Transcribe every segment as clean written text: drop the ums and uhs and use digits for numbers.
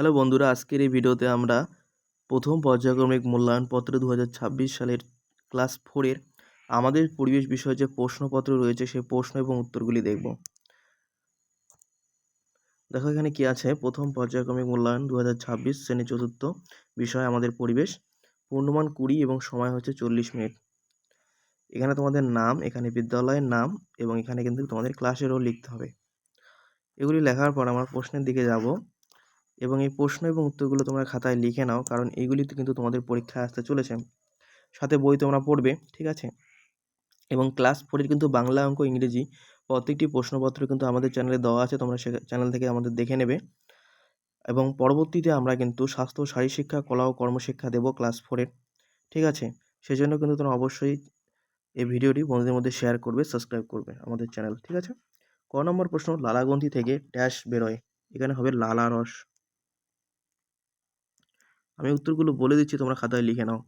Hello বন্ধুরা, আজকের এই ভিডিওতে আমরা প্রথম পর্যায়ক্রমিক মূল্যায়নপত্র 2026 সালের ক্লাস 4 এর আমাদের পরিবেশ বিষয়ে যে প্রশ্নপত্র রয়েছে সেই প্রশ্ন এবং উত্তরগুলি দেখব। দেখো এখানে কি আছে, প্রথম পর্যায়ক্রমিক মূল্যায়ন 2026 শ্রেণী চতুর্থ, বিষয় আমাদের পরিবেশ, পূর্ণমান 20 এবং সময় হচ্ছে 40 মিনিট। এখানে তোমাদের নাম, এখানে বিদ্যালয়ের নাম এবং এখানে কিন্তু তোমাদের ক্লাসেরও লিখতে হবে। এগুলি লেখার পর আমরা প্রশ্নের দিকে যাব এবং এই প্রশ্ন এবং উত্তরগুলো তোমরা খাতায় লিখে নাও, কারণ এইগুলিতে কিন্তু তোমাদের পরীক্ষায় আসতে চলেছে। সাথে বই তোমরা পড়বে, ঠিক আছে? এবং ক্লাস 4 এর কিন্তু বাংলা, অঙ্ক, ইংরেজি প্রত্যেকটি প্রশ্নপত্র কিন্তু আমাদের চ্যানেলে দেওয়া আছে, তোমরা সে চ্যানেল থেকে আমাদের দেখে নেবে। এবং পরবর্তীতে আমরা কিন্তু স্বাস্থ্য, শারীরশিক্ষা, কলা ও কর্মশিক্ষা দেব ক্লাস 4 এর, ঠিক আছে? সেজন্য কিন্তু তোমরা অবশ্যই এই ভিডিওটি বন্ধুদের মধ্যে শেয়ার করবে, সাবস্ক্রাইব করবে আমাদের চ্যানেল, ঠিক আছে? ক নম্বর প্রশ্ন, লালাগ্রন্থি থেকে ড্যাশ বেরোয়। এখানে হবে লালা রস। আমি উত্তরগুলো বলে দিচ্ছি, তোমরা খাতায় লিখে নাও।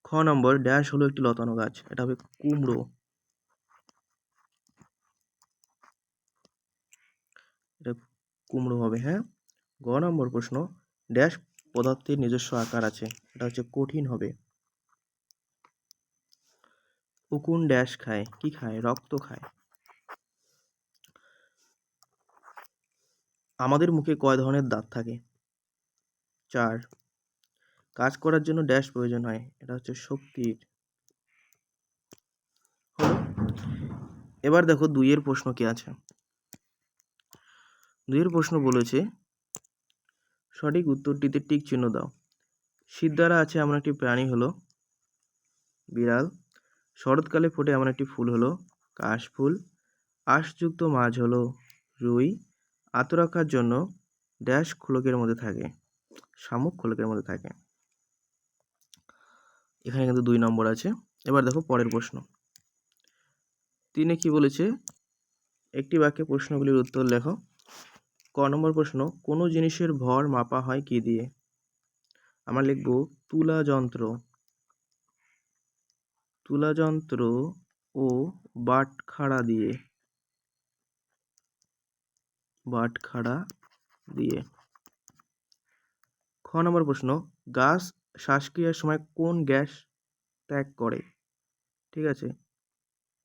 খ নম্বর, ড্যাশ হলো একটি লতানো গাছ। এটা হবে কুমড়ো। এটা কুমড়ো হবে, হ্যাঁ। গ নম্বর প্রশ্ন, ড্যাশ পদার্থের নিজস্ব আকার আছে। এটা হচ্ছে কঠিন হবে। উকুন ড্যাশ খায়। কি খায়? রক্ত খায়। আমাদের মুখে কয় ধরনের দাঁত থাকে? 4। কাজ করার জন্য ড্যাশ প্রয়োজন হয়। এটা হচ্ছে শক্তির। হলো। এবার দেখো 2 এর প্রশ্ন কি আছে। 2 এর প্রশ্ন বলেছে, সঠিক উত্তরটিতে টিক চিহ্ন দাও। শীত দ্বারা আছে এমন একটি প্রাণী হলো বিড়াল। শরৎকালে ফোটে এমন একটি ফুল হলো কাশফুল। আঁশযুক্ত মাছ হলো রুই। আত্মরক্ষার জন্য ড্যাশ খোলকের মধ্যে থাকে। শামুক খোলকের মধ্যে থাকে। এখানে কিন্তু 2 নম্বর আছে। এবার দেখো পরের প্রশ্ন। 3 কি বলেছে, একটি বাক্যে প্রশ্নগুলির উত্তর লেখো। ক নম্বর প্রশ্ন, কোনো জিনিসের ভর মাপা হয় কি দিয়ে? আমরা লিখব তুলা যন্ত্র। তুলা যন্ত্র ও বাটখারা দিয়ে। বাটখারা দিয়ে। খ নম্বর প্রশ্ন, গাছ শ্বাসক্রিয়ার সময় কোন গ্যাস ত্যাগ করে? ঠিক আছে,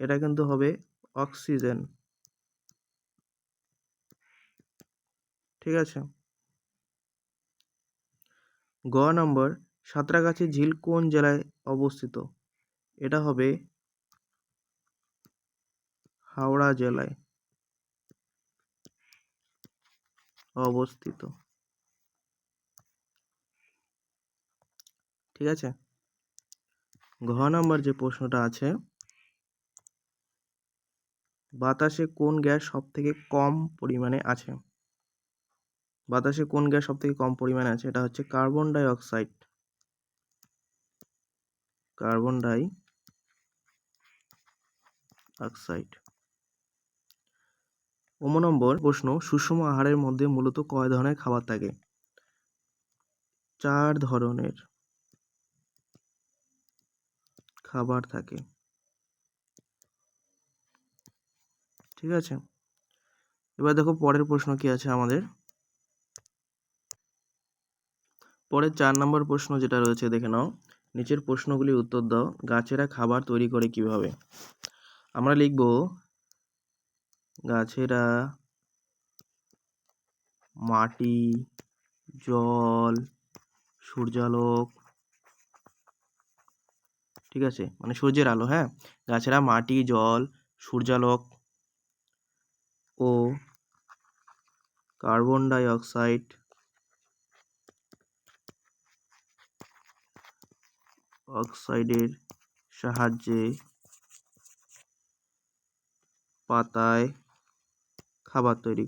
এটা কিন্তু হবে অক্সিজেন। ঠিক আছে। গ নম্বর, সাঁতরাগাছি ঝিল কোন জেলায় অবস্থিত? এটা হবে হাওড়া জেলায় অবস্থিত। ঠিক আছে। ঘ নম্বর যে প্রশ্নটা আছে, বাতাসে কোন গ্যাস সব থেকে কম পরিমাণে আছে? বাতাসে কোন গ্যাস সব থেকে কম পরিমাণে আছে? এটা হচ্ছে carbon die oxide. Carbon die oxide. নম্বর প্রশ্ন, সুষম আহারের মধ্যে মূলত কয় ধরনের খাবার থাকে? 4 ধরনের খাবার থাকে। ঠিক আছে। এবার দেখো পরের প্রশ্ন কি আছে আমাদের। পরের 4 নম্বর প্রশ্ন যেটা রয়েছে দেখে নাও। নিচের প্রশ্নগুলির উত্তর দাও। গাছেরা খাবার তৈরি করে কিভাবে? আমরা লিখব গাছেরা মাটি, জল, সূর্যালোক, ঠিক আছে, মানে সূর্যের আলো, হ্যাঁ। গাছেরা মাটি, জল, সূর্যালোক ও কার্বন ডাই অক্সাইড অক্সাইডের সাহায্যে পাতায় খাবার তৈরি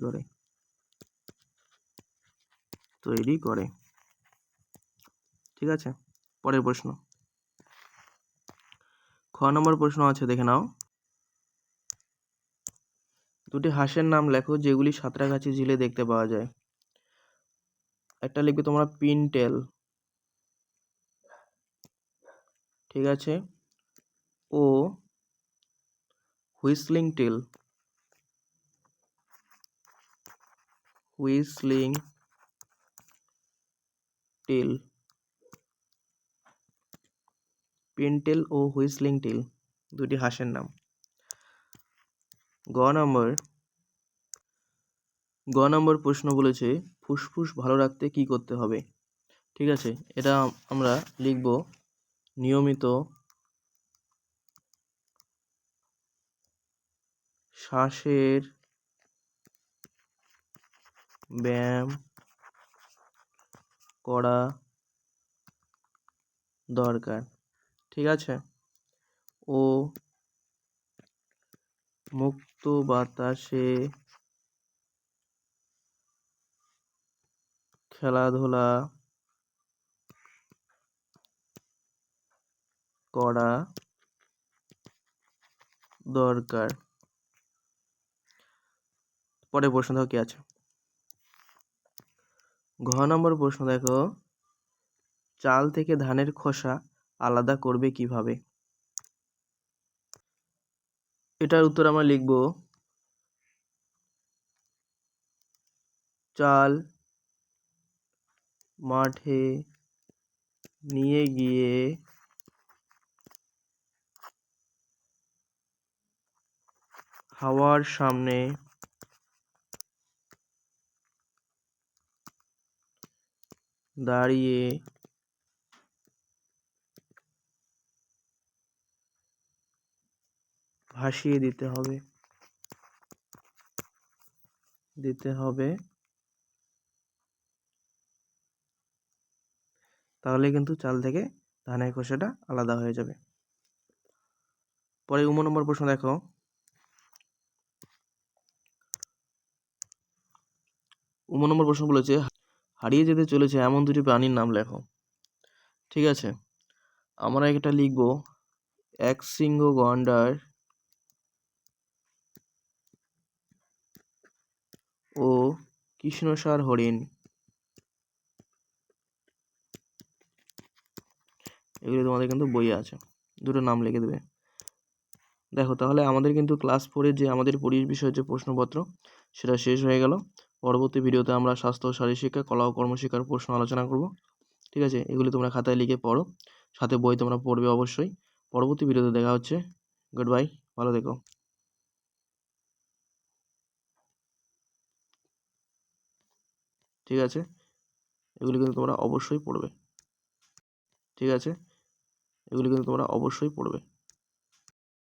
করে। ঠিক আছে। পরের প্রশ্ন। খ নম্বর প্রশ্ন আছে দেখে নাও। দুটি হাঁসের নাম লেখো যেগুলি সাঁতরাগাছি ঝিলে দেখতে পাওয়া যায়। একটা লিখবে তোমরা পিনটেল, ঠিক আছে, ও হুইসলিং টেল। হুইসলিং টেল, পেনটেল ও হুইসলিং টেল দুটি হাঁসের নাম। গ নম্বর প্রশ্ন বলেছে ফুসফুস ভালো রাখতে কি করতে হবে। ঠিক আছে, এটা আমরা লিখব নিয়মিত শ্বাসের ব্যায়াম করা দরকার। ঠিক আছে, ও মুক্ত বাতাসে খেলাধুলা করা দরকার। পরের প্রশ্ন দেখো কি আছে। ঘ নম্বর প্রশ্ন দেখো চাল থেকে ধানের খোসা আলাদা করবে কিভাবে। এটার উত্তর আমরা লিখব চাল মাঠে নিয়ে গিয়ে হাওয়ার সামনে দাঁড়িয়ে ভাসিয়ে দিতে হবে তাহলে কিন্তু চাল থেকে ধানের খোসাটা আলাদা হয়ে যাবে। পরে ১ নম্বর প্রশ্ন দেখো নম্বর প্রশ্ন বলেছে হারিয়ে যেতে চলেছে এমন দুটি প্রাণীর নাম লেখো। ঠিক আছে, আমরা এটা লিখব একশৃঙ্গ গন্ডার ও কৃষ্ণসার হরিণ। এগুলো তোমাদের কিন্তু বইয়ে আছে, দুটো নাম লিখে দেবে। দেখো তাহলে আমাদের কিন্তু ক্লাস 4-এর যে আমাদের পরিবেশ বিষয়ের যে প্রশ্নপত্র সেটা শেষ হয়ে গেল। পরবর্তী ভিডিওতে আমরা স্বাস্থ্য ও শারীরশিক্ষা, কলা ও কর্মশিক্ষার প্রশ্ন আলোচনা করব। ঠিক আছে, এগুলি তোমরা খাতায় লিখে পড়ো, সাথে বই তোমরা পড়বে অবশ্যই। পরবর্তী ভিডিওতে দেখা হচ্ছে। গুড বাই, ভালো থেকো। ঠিক আছে, এগুলি কিন্তু তোমরা অবশ্যই পড়বে। ঠিক আছে, এগুলি কিন্তু তোমরা অবশ্যই পড়বে।